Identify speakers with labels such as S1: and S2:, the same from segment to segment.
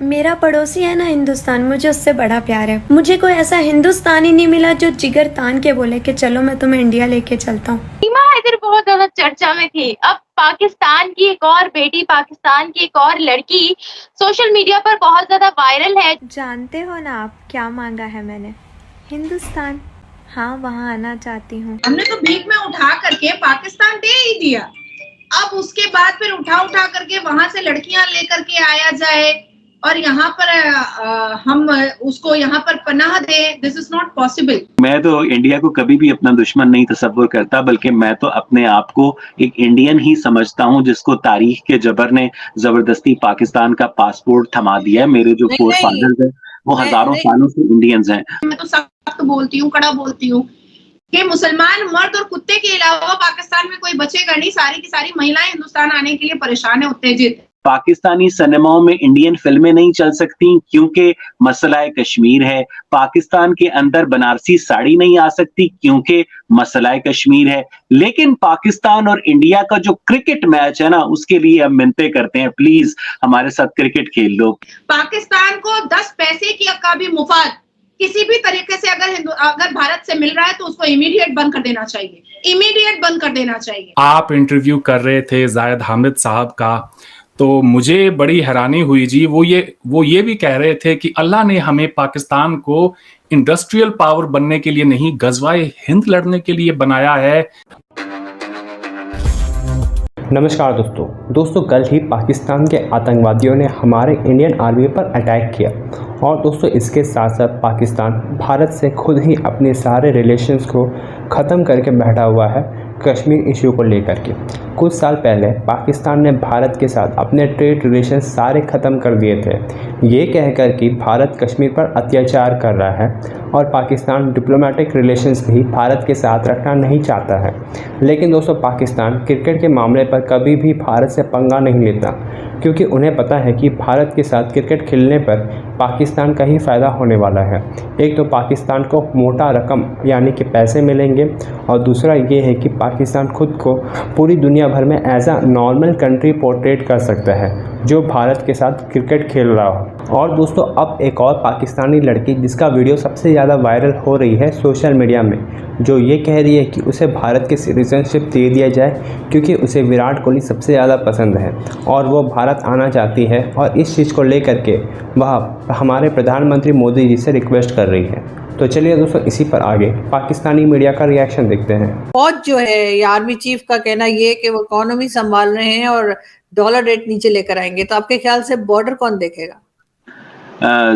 S1: मेरा पड़ोसी है ना हिंदुस्तान, मुझे उससे बड़ा प्यार है। मुझे कोई ऐसा हिंदुस्तानी नहीं मिला जो जिगर तान के बोले कि चलो मैं तुम्हें इंडिया लेके चलता हूँ।
S2: सीमा हैदर बहुत ज्यादा चर्चा में थी। अब पाकिस्तान की एक और बेटी, पाकिस्तान की एक और लड़की सोशल मीडिया पर बहुत ज्यादा वायरल है।
S1: जानते हो ना आप क्या मांगा है मैंने? हिंदुस्तान। हाँ, वहाँ आना चाहती हूँ।
S3: हमने तो भीख में उठा करके पाकिस्तान दे ही दिया। अब उसके बाद फिर उठा उठा करके वहां से लड़कियां लेकर के आया जाए और यहाँ पर हम उसको यहाँ पर पनाह दें, दिस इज नॉट पॉसिबल।
S4: मैं तो इंडिया को कभी भी अपना दुश्मन नहीं तस्वुर करता, बल्कि मैं तो अपने आप को एक इंडियन ही समझता हूँ जिसको तारीख के जबर ने जबरदस्ती पाकिस्तान का पासपोर्ट थमा दिया है। मेरे जो फोर फादर्स हैं वो हजारों सालों से इंडियंस हैं।
S3: मैं तो सख्त बोलती हूँ, कड़ा बोलती हूँ कि मुसलमान मर्द और कुत्ते के अलावा पाकिस्तान में कोई बचेगा नहीं। सारी की सारी महिलाएं हिंदुस्तान आने के लिए परेशान है, उत्तेजित।
S4: पाकिस्तानी सिनेमाओं में इंडियन फिल्में नहीं चल सकती क्योंकि मसला कश्मीर है। पाकिस्तान के अंदर बनारसी साड़ी नहीं आ सकती क्योंकि मसला कश्मीर है। लेकिन पाकिस्तान और इंडिया का जो क्रिकेट मैच है ना, उसके लिए हम मिन्नतें करते हैं, प्लीज हमारे साथ क्रिकेट खेल लो।
S3: पाकिस्तान को 10 पैसे का भी मुफाद किसी भी तरीके से अगर भारत से मिल रहा है तो उसको इमीडिएट बंद कर देना चाहिए, इमीडिएट बंद कर देना चाहिए।
S5: आप इंटरव्यू कर रहे थे जाहिद हामिद साहब का, तो मुझे बड़ी हैरानी हुई जी। वो ये भी कह रहे थे कि अल्लाह ने हमें पाकिस्तान को इंडस्ट्रियल पावर बनने के लिए नहीं, गजवाए हिंद लड़ने के लिए बनाया है।
S6: नमस्कार दोस्तों कल ही पाकिस्तान के आतंकवादियों ने हमारे इंडियन आर्मी पर अटैक किया और दोस्तों इसके साथ साथ पाकिस्तान भारत से खुद ही अपने सारे रिलेशंस को ख़त्म करके बैठा हुआ है कश्मीर इशू को लेकर के। कुछ साल पहले पाकिस्तान ने भारत के साथ अपने ट्रेड रिलेशंस सारे ख़त्म कर दिए थे, ये कहकर कि भारत कश्मीर पर अत्याचार कर रहा है और पाकिस्तान डिप्लोमेटिक रिलेशंस भी भारत के साथ रखना नहीं चाहता है। लेकिन दोस्तों पाकिस्तान क्रिकेट के मामले पर कभी भी भारत से पंगा नहीं लेता, क्योंकि उन्हें पता है कि भारत के साथ क्रिकेट खेलने पर पाकिस्तान का ही फ़ायदा होने वाला है। एक तो पाकिस्तान को मोटा रकम यानी कि पैसे मिलेंगे और दूसरा ये है कि पाकिस्तान खुद को पूरी दुनिया भर में as a normal country portrait कर सकता है जो भारत के साथ क्रिकेट खेल रहा हो। और दोस्तों अब एक और पाकिस्तानी लड़की जिसका वीडियो सबसे ज़्यादा वायरल हो रही है सोशल मीडिया में, जो ये कह रही है कि उसे भारत की सिटीजनशिप दे दिया जाए क्योंकि उसे विराट कोहली सबसे ज़्यादा पसंद है और वो भारत आना चाहती है और इस चीज़ को लेकर के वह हमारे प्रधानमंत्री मोदी जी से रिक्वेस्ट कर रही है। तो चलिए दोस्तों इसी पर आगे पाकिस्तानी मीडिया का रिएक्शन देखते हैं।
S7: फौज जो है आर्मी चीफ का कहना ये है कि वो इकोनॉमी संभाल रहे हैं और डॉलर रेट नीचे लेकर आएंगे, तो आपके ख्याल से बॉर्डर कौन देखेगा?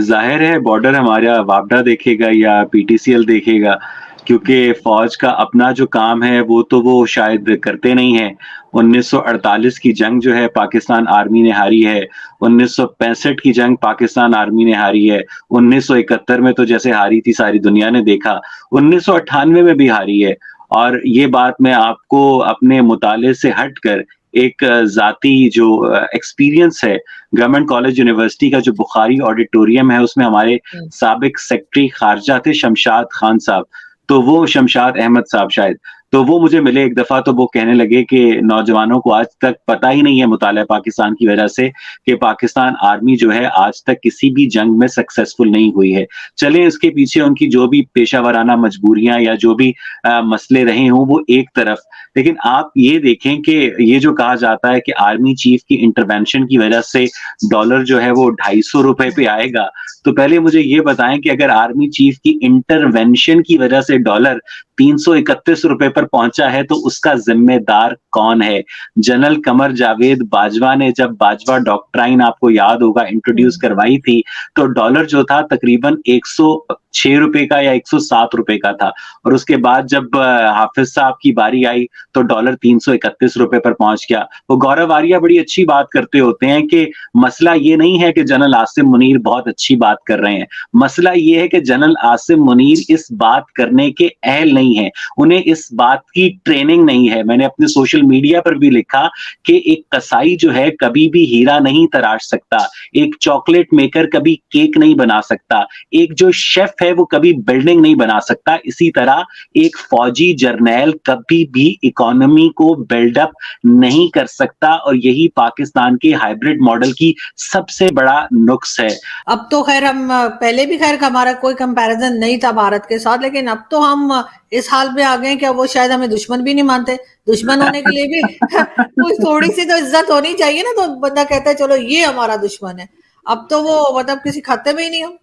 S4: जाहिर है बॉर्डर हमारा वापडा देखेगा या पीटीसीएल देखेगा, क्योंकि फौज का अपना जो काम है वो शायद करते नहीं है। 1948 की जंग जो है पाकिस्तान आर्मी ने हारी है, 1965 की जंग पाकिस्तान आर्मी ने हारी है, 1971 में तो जैसे हारी थी सारी दुनिया ने देखा, 1998 में भी हारी है। और ये बात मैं आपको अपने मुताले से हटकर एक जाती जो एक्सपीरियंस है, गवर्नमेंट कॉलेज यूनिवर्सिटी का जो बुखारी ऑडिटोरियम है उसमें हमारे साबिक सेक्रेटरी खारजा थे शमशाद खान साहब, तो वो शमशाद अहमद साहब शायद, तो वो मुझे मिले एक दफा, तो वो कहने लगे कि नौजवानों को आज तक पता ही नहीं है मुताला पाकिस्तान की वजह से कि पाकिस्तान आर्मी जो है आज तक किसी भी जंग में सक्सेसफुल नहीं हुई है। चले इसके पीछे उनकी जो भी पेशावराना मजबूरियां या जो भी मसले रहे हों वो एक तरफ, लेकिन आप ये देखें कि ये जो कहा जाता है कि आर्मी चीफ की इंटरवेंशन की वजह से डॉलर जो है वो 250 रुपए पे आएगा, तो पहले मुझे ये बताएं कि अगर आर्मी चीफ की इंटरवेंशन की वजह से डॉलर 331 रुपए पर पहुंचा है तो उसका जिम्मेदार कौन है? जनरल कमर जावेद बाजवा ने जब बाजवा डॉक्ट्राइन आपको याद होगा इंट्रोड्यूस करवाई थी, तो डॉलर जो था तकरीबन 106 रुपए का या 107 रुपए का था, और उसके बाद जब हाफिज साहब की बारी आई तो डॉलर 331 रुपए पर पहुंच गया। वो गौरव आर्या बड़ी अच्छी बात करते होते हैं कि मसला ये नहीं है कि जनरल आसिम मुनीर बहुत अच्छी बात कर रहे हैं, मसला ये है कि जनरल आसिम मुनीर इस बात करने के अहल नहीं है, उन्हें इस बात की ट्रेनिंग नहीं है। मैंने अपने सोशल मीडिया पर भी लिखा कि एक कसाई जो है कभी भी हीरा नहीं तराश सकता, एक चॉकलेट मेकर कभी केक नहीं बना सकता, एक जो शेफ है वो कभी बिल्डिंग नहीं बना सकता, इसी तरह एक फौजी जर्नैल कभी भी इकोनॉमी को बिल्डअप नहीं कर सकता, और यही पाकिस्तान के हाइब्रिड मॉडल की सबसे बड़ा नुक्स है।
S7: अब तो खैर हम पहले भी खैर हमारा कोई कंपैरिजन नहीं था भारत के साथ, लेकिन अब तो हम इस हाल में आ गए हैं कि अब वो शायद हमें दुश्मन भी नहीं मानते। दुश्मन होने के लिए भी कुछ थोड़ी सी तो इज्जत होनी चाहिए ना, तो बंदा कहता है चलो ये हमारा दुश्मन है। अब तो वो मतलब किसी खाते में ही नहीं हो।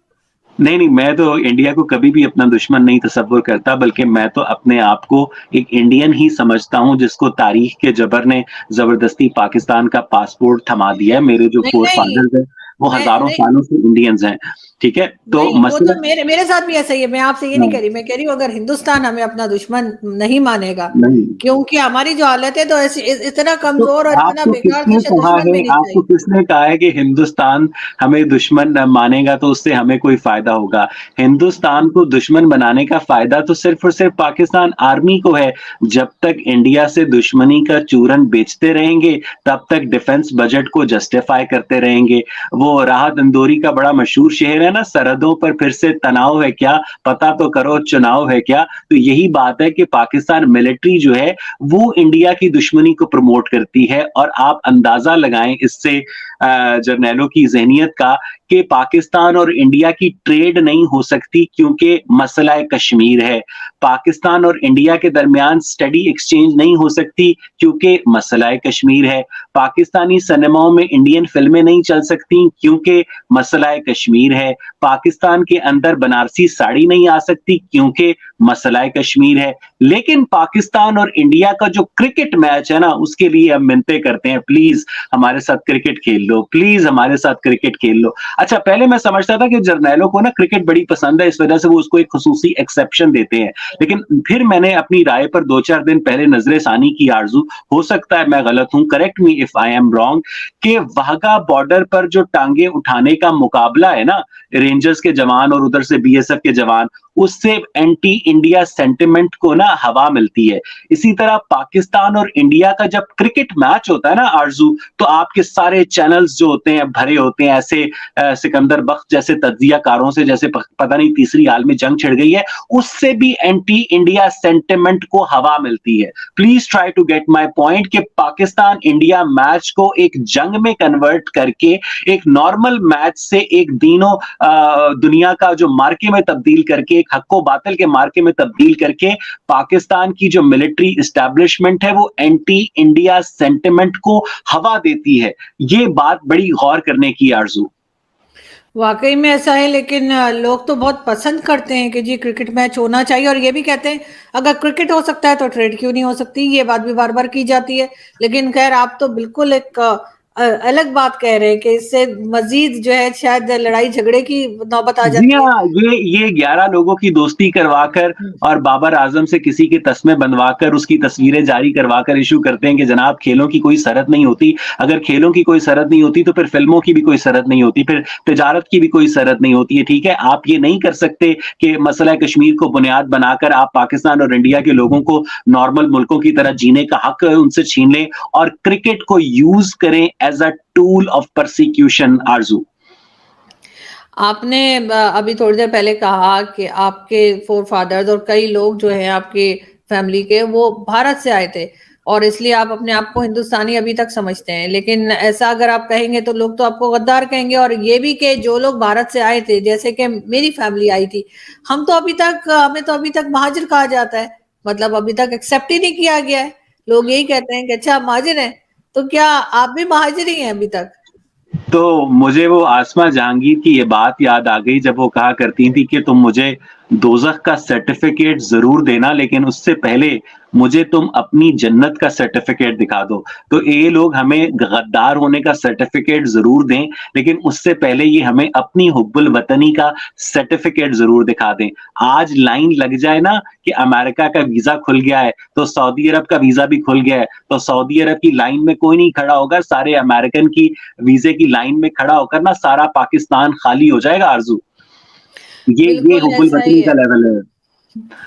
S4: नहीं, मैं तो इंडिया को कभी भी अपना दुश्मन नहीं तस्वुर करता, बल्कि मैं तो अपने आप को एक इंडियन ही समझता हूँ, जिसको तारीख के जबर ने ज़बरदस्ती पाकिस्तान का पासपोर्ट थमा दिया है। मेरे जो
S7: नहीं
S4: फोर
S7: नहीं
S4: फादर्स हैं, वो
S7: मैं
S4: हज़ारों
S7: नहीं
S4: सालों से इंडियंस हैं, ठीक है? तो
S7: नहीं, वो
S4: मसला
S7: तो मेरे साथ भी ऐसा ही है। मैं आपसे ये नहीं
S4: हाँ,
S7: कह रही, मैं कह रही हूँ अगर हिंदुस्तान हमें अपना दुश्मन नहीं मानेगा,
S4: नहीं।
S7: क्योंकि हमारी जो हालत है तो ऐसी इतना
S4: तो
S7: कमजोर और इतना बेकार तो शायद दुश्मन भी नहीं
S4: आपको
S7: चाहिए।
S4: किसने कहा है कि हिंदुस्तान हमें दुश्मन मानेगा तो उससे हमें कोई फ़ायदा होगा? हिंदुस्तान को दुश्मन बनाने का फ़ायदा तो सिर्फ़ और सिर्फ़ पाकिस्तान आर्मी को है। जब तक इंडिया से दुश्मनी का चूरन बेचते रहेंगे, तब तक डिफेंस बजट को जस्टिफ़ाई करते रहेंगे। वो राहत इंदौरी का बड़ा मशहूर शेर है ना, सरहदों पर फिर से तनाव है क्या? पता तो करो चुनाव है क्या? तो यही बात है कि पाकिस्तान मिलिट्री जो है, वो इंडिया की दुश्मनी को प्रमोट करती है, और आप अंदाजा लगाएं इससे जर्नैलों की ज़हनियत का, कि पाकिस्तान और इंडिया की ट्रेड नहीं हो सकती क्योंकि मसला कश्मीर है। पाकिस्तान और इंडिया के दरमियान स्टडी एक्सचेंज नहीं हो सकती क्योंकि मसला कश्मीर है। पाकिस्तानी सिनेमाओं में इंडियन फिल्में नहीं चल सकती क्योंकि मसला कश्मीर है। पाकिस्तान के अंदर बनारसी साड़ी नहीं आ सकती क्योंकि मसला कश्मीर है। लेकिन पाकिस्तान और इंडिया का जो क्रिकेट मैच है ना, उसके लिए हम मिन्नतें करते हैं, प्लीज हमारे साथ क्रिकेट खेल लो, प्लीज हमारे साथ क्रिकेट खेल लो। अच्छा, पहले मैं समझता था कि जर्नैलों को ना क्रिकेट बड़ी पसंद है, इस वजह से वो उसको एक खुसूसी एक्सेप्शन देते हैं, लेकिन फिर मैंने अपनी राय पर 2-4 दिन पहले नजरे सानी की आरजू, हो सकता है मैं गलत हूं, correct me if I am wrong, कि वाघा बॉर्डर पर जो टांगे उठाने का मुकाबला है ना, रेंजर्स के जवान और उधर से बीएसएफ के जवान, उससे एंटी इंडिया सेंटिमेंट को ना हवा मिलती है। इसी तरह पाकिस्तान और इंडिया का जब क्रिकेट मैच होता है ना आरजू, तो आपके सारे चैनल्स जो होते हैं भरे होते हैं ऐसे सिकंदर बख्त जैसे तज्जियाकारों से, जैसे पता नहीं तीसरी आलमी जंग छिड़ गई है, उससे भी एंटी इंडिया सेंटिमेंट को हवा मिलती है। Please try to get my point कि पाकिस्तान इंडिया मैच को एक जंग में कन्वर्ट करके एक नॉर्मल मैच से एक दीनों दुनिया का जो मार्के में तब्दील करके, एक हक्को बातिल के मार्के में तब्दील करके, पाकिस्तान की जो मिलिट्री एस्टैब्लिशमेंट है वो एंटी इंडिया सेंटिमेंट को हवा देती है। ये बात बड़ी गौर करने की आरजू।
S7: वाकई में ऐसा है, लेकिन लोग तो बहुत पसंद करते हैं कि जी क्रिकेट मैच होना चाहिए, और ये भी कहते हैं अगर क्रिकेट हो सकता है तो ट्रेड क्यों नहीं हो सकती। ये बात भी बार बार की जाती है, लेकिन खैर आप तो बिल्कुल एक अलग बात कह रहे हैं कि इससे मजीद जो है शायद लड़ाई झगड़े की नौबत आ
S4: जी
S7: जाती है।
S4: हाँ, ये 11 लोगों की दोस्ती करवाकर और बाबर आजम से किसी के तस्मे बनवाकर उसकी तस्वीरें जारी करवाकर इशू करते हैं कि जनाब खेलों की कोई सरहद नहीं होती। अगर खेलों की कोई सरहद नहीं होती तो फिर फिल्मों की भी कोई सरहद नहीं होती, फिर तिजारत की भी कोई सरहद नहीं होती है। ठीक है, आप ये नहीं कर सकते कि मसला कश्मीर को बुनियाद बनाकर आप पाकिस्तान और इंडिया के लोगों को नॉर्मल मुल्कों की तरह जीने का हक उनसे छीन लें और क्रिकेट को यूज करें as a tool of persecution. Arzoo,
S7: आपने अभी थोड़ी देर पहले कहा कि आपके फोर फादर्स और कई लोग जो हैं आपकी फैमिली के, वो भारत से आए थे और इसलिए आप अपने आप को हिंदुस्तानी अभी तक समझते हैं। लेकिन ऐसा अगर आप कहेंगे तो लोग तो आपको गद्दार कहेंगे, और ये भी कि जो लोग भारत से आए थे, जैसे कि मेरी फैमिली आई थी, हमें तो अभी तक महाजिर कहा जाता है, मतलब अभी तक एक्सेप्ट ही नहीं किया गया है। लोग यही कहते हैं कि अच्छा आप महाजिर हैं, तो क्या आप भी महाजिर ही हैं अभी तक?
S4: तो मुझे वो आसमा जहांगीर की ये बात याद आ गई जब वो कहा करती थी कि तुम मुझे दोज़ख का सर्टिफिकेट जरूर देना, लेकिन उससे पहले मुझे तुम अपनी जन्नत का सर्टिफिकेट दिखा दो। तो ये लोग हमें गद्दार होने का सर्टिफिकेट जरूर दें, लेकिन उससे पहले ये हमें अपनी हुब्बुल वतनी का सर्टिफिकेट जरूर दिखा दें। आज लाइन लग जाए ना कि अमेरिका का वीजा खुल गया है तो सऊदी अरब का वीजा भी खुल गया है, तो सऊदी अरब की लाइन में कोई नहीं खड़ा होगा, सारे अमेरिकन की वीजे की लाइन में खड़ा होकर ना सारा पाकिस्तान खाली हो जाएगा। आरजू, ये
S7: बिल्कुल
S4: हुब्बुल
S7: ऐसा ही
S4: वतनी का
S7: है।
S4: लेवल है।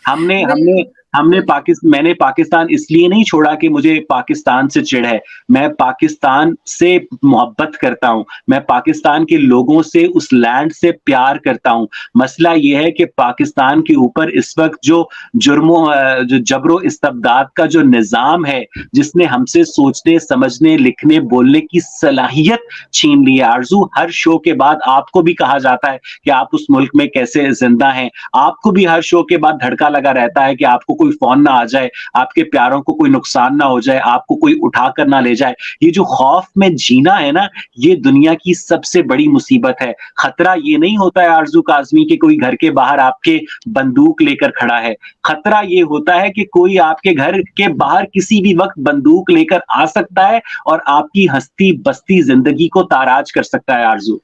S4: हमने हमने मैंने पाकिस्तान इसलिए नहीं छोड़ा कि मुझे पाकिस्तान से चिढ़ है। मैं पाकिस्तान से मोहब्बत करता हूँ। मैं पाकिस्तान के लोगों से, उस लैंड से प्यार करता हूँ। मसला ये है कि पाकिस्तान के ऊपर इस वक़्त जो जो जबरो इस्तबदाद का जो निज़ाम है, जिसने हमसे सोचने, समझने, लिखने, बोलने की सलाहियत छीन ली है। आरज़ू, हर शो के बाद आपको भी कहा जाता है कि आप उस मुल्क में कैसे ज़िंदा हैं। आपको भी हर शो के बाद धड़का लगा रहता है कि आपको कोई फ़ोन ना आ जाए, आपके प्यारों को कोई नुकसान ना हो जाए, आपको कोई उठा कर ना ले जाए। ये जो खौफ में जीना है ना, ये दुनिया की सबसे बड़ी मुसीबत है। खतरा ये नहीं होता है आरज़ू काज़मी कि कोई घर के बाहर आपके बंदूक लेकर खड़ा है। खतरा ये होता है कि कोई आपके घर के बाहर किसी भी वक़्त बंदूक लेकर आ सकता है और आपकी हँसती-बसती ज़िंदगी को ताराज कर सकता है आरज़ू।